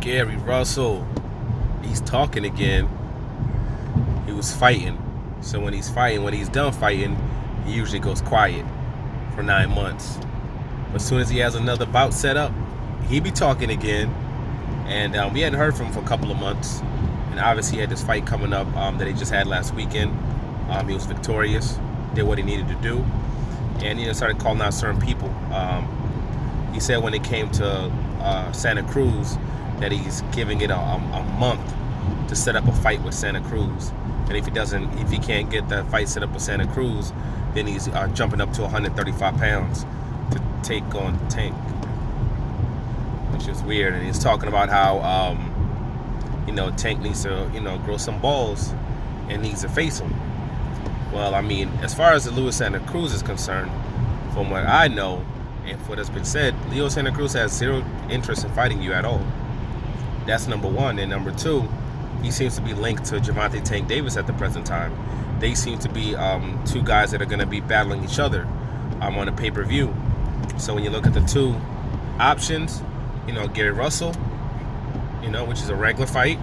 Garry Russell, he's talking again. He was fighting. So when he's done fighting, he usually goes quiet for 9 months. But as soon as he has another bout set up, he be talking again. And we hadn't heard from him for a couple of months. And obviously he had this fight coming up that he just had last weekend. He was victorious, did what he needed to do. And he started calling out certain people. He said when it came to Santa Cruz that he's giving it a month to set up a fight with Santa Cruz. And if he can't get that fight set up with Santa Cruz, then he's jumping up to 135 pounds to take on Tank, which is weird. And he's talking about how Tank needs to grow some balls and needs to face him. Well, I mean, as far as the Leo Santa Cruz is concerned, from what I know and what has been said, Leo Santa Cruz has zero interest in fighting you at all. That's number one. And number two, he seems to be linked to Gervonta Tank Davis at the present time. They seem to be two guys that are going to be battling each other on a pay-per-view. So when you look at the two options, Garry Russell, which is a regular fight,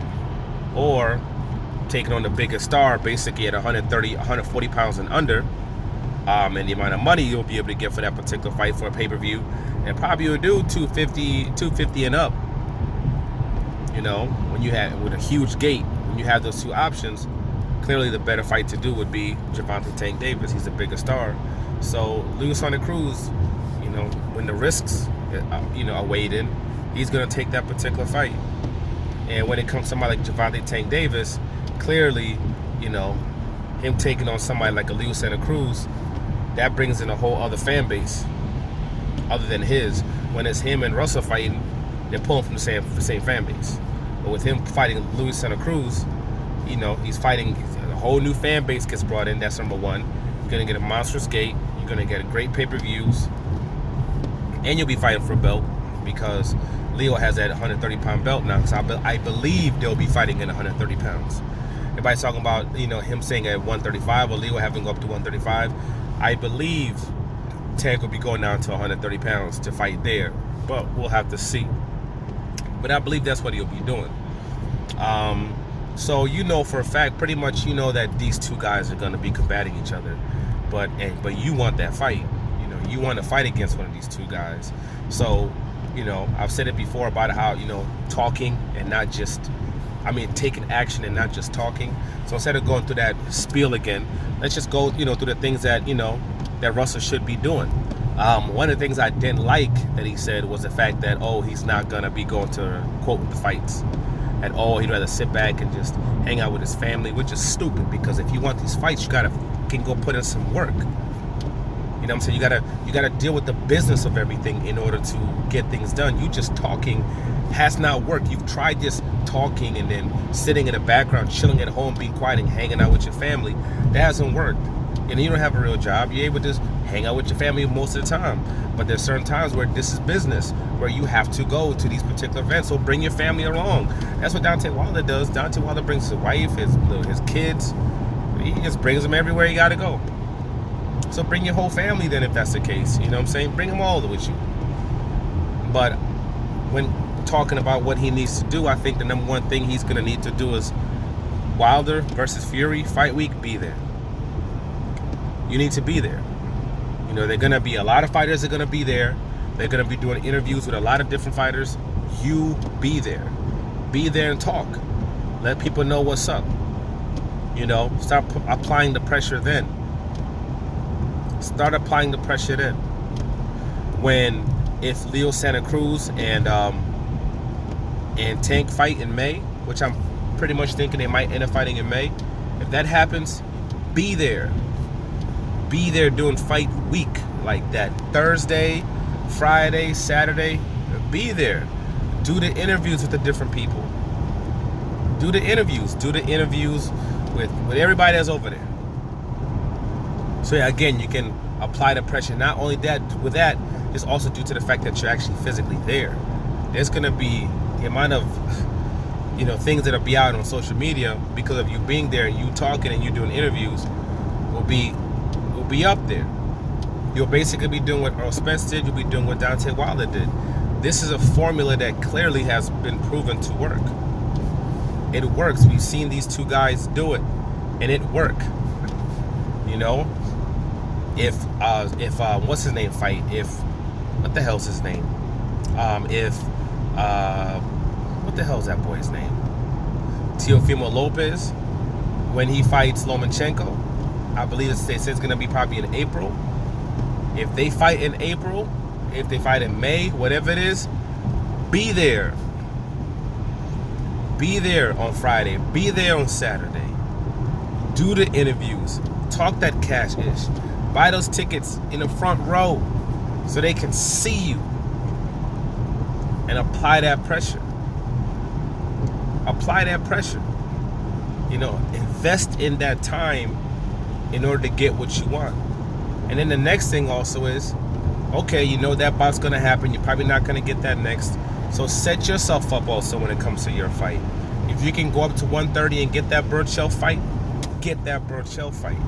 or taking on the biggest star, basically at 130, 140 pounds and under, and the amount of money you'll be able to get for that particular fight for a pay-per-view, and probably will do 250 and up. When you have with a huge gate, when you have those two options, clearly the better fight to do would be Gervonta Tank Davis. He's the bigger star. So Leo Santa Cruz, when the risks, are weighed in, he's gonna take that particular fight. And when it comes to somebody like Gervonta Tank Davis, clearly, him taking on somebody like a Leo Santa Cruz, that brings in a whole other fan base, other than his. When it's him and Russell fighting, they're pulling from the same fan base. But with him fighting Luis Santa Cruz, he's fighting a whole new fan base gets brought in. That's number one. You're gonna get a monstrous gate. You're gonna get a great pay-per-views, and you'll be fighting for a belt because Leo has that 130-pound belt now. So I believe they'll be fighting in 130 pounds. Everybody's talking about him saying at 135 or Leo having to go up to 135. I believe Tank will be going down to 130 pounds to fight there, but we'll have to see. But I believe that's what he'll be doing. So for a fact, pretty much that these two guys are going to be combating each other. But you want that fight. You want to fight against one of these two guys. So, I've said it before about how, talking and not just, taking action and not just talking. So instead of going through that spiel again, let's just go, through the things that, that Russell should be doing. One of the things I didn't like that he said was the fact that, he's not going to be going to, quote, the fights at all. He'd rather sit back and just hang out with his family, which is stupid because if you want these fights, you can go put in some work. You know what I'm saying? You gotta deal with the business of everything in order to get things done. You just talking has not worked. You've tried just talking and then sitting in the background, chilling at home, being quiet and hanging out with your family. That hasn't worked. You don't have a real job. You're able to just hang out with your family most of the time. But there's certain times where this is business, where you have to go to these particular events. So bring your family along. That's what Deontay Wilder does. Deontay Wilder brings his wife, his kids. He just brings them everywhere you got to go. So bring your whole family then if that's the case. You know what I'm saying? Bring them all with you. But when talking about what he needs to do, I think the number one thing he's going to need to do is Wilder versus Fury, fight week, be there. You need to be there. They're going to be a lot of fighters are going to be there. They're going to be doing interviews with a lot of different fighters. You be there. Be there and talk. Let people know what's up. Start applying the pressure then. Start applying the pressure then. If Leo Santa Cruz and Tank fight in May, which I'm pretty much thinking they might end up fighting in May, if that happens, be there. Be there doing fight week like that. Thursday, Friday, Saturday, be there. Do the interviews with the different people. Do the interviews with everybody that's over there. So yeah, again, you can apply the pressure. Not only that, with that, it's also due to the fact that you're actually physically there. There's gonna be the amount of things that'll be out on social media because of you being there and you talking and you doing interviews will be up there. You'll basically be doing what Earl Spence did. You'll be doing what Deontay Wilder did. This is a formula that clearly has been proven to work. It works. We've seen these two guys do it, and it worked. You know, if what's his name fight? What the hell's his name? What the hell's that boy's name? Teofimo Lopez, when he fights Lomachenko, I believe they said it's gonna be probably in April. If they fight in April, if they fight in May, whatever it is, be there. Be there on Friday. Be there on Saturday. Do the interviews. Talk that cash-ish. Buy those tickets in the front row so they can see you. And apply that pressure. Apply that pressure. You know, invest in that time in order to get what you want. And then the next thing also is, okay, you know that bout's going to happen. You're probably not going to get that next. So set yourself up also when it comes to your fight. If you can go up to 130 and get that Burchell fight, get that Burchell fight.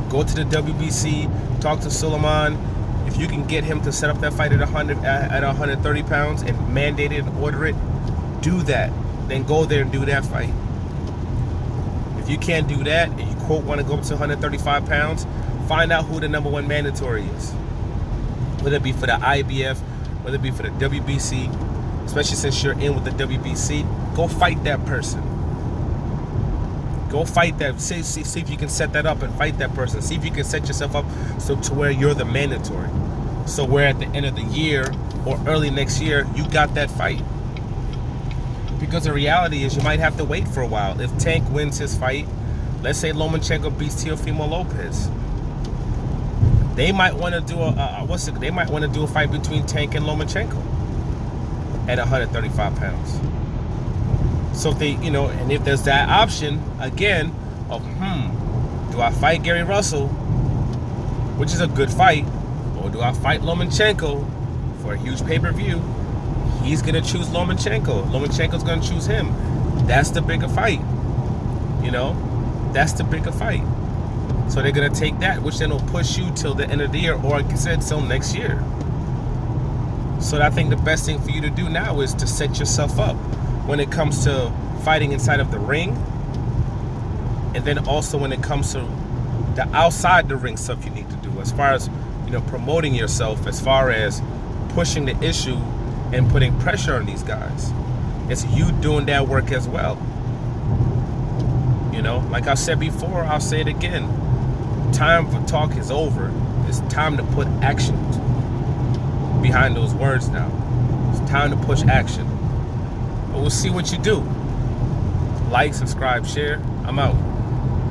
Go to the WBC, talk to Suleiman. If you can get him to set up that fight at 130 pounds and mandate it and order it, do that. Then go there and do that fight. If you can't do that and you quote want to go up to 135 pounds, find out who the #1 mandatory is. Whether it be for the IBF, whether it be for the WBC, especially since you're in with the WBC, go fight that person. Go fight that. See if you can set that up and fight that person. See if you can set yourself up so to where you're the mandatory. So where at the end of the year or early next year, you got that fight. Because the reality is you might have to wait for a while. If Tank wins his fight, let's say Lomachenko beats Teofimo Lopez, they might want to do they might want to do a fight between Tank and Lomachenko at 135 pounds. So if they, you know, and if there's that option again of do I fight Garry Russell, which is a good fight, or do I fight Lomachenko for a huge pay-per-view? He's gonna choose Lomachenko. Lomachenko's gonna choose him. That's the bigger fight. You know, that's the bigger fight. So they're gonna take that, which then will push you till the end of the year, or like I said, till next year. So I think the best thing for you to do now is to set yourself up when it comes to fighting inside of the ring, and then also when it comes to the outside the ring stuff you need to do, as far as, you know, promoting yourself, as far as pushing the issue and putting pressure on these guys. It's you doing that work as well. You know, like I said before, I'll say it again. Time for talk is over. It's time to put action behind those words now. It's time to push action. But we'll see what you do. Like, subscribe, share. I'm out.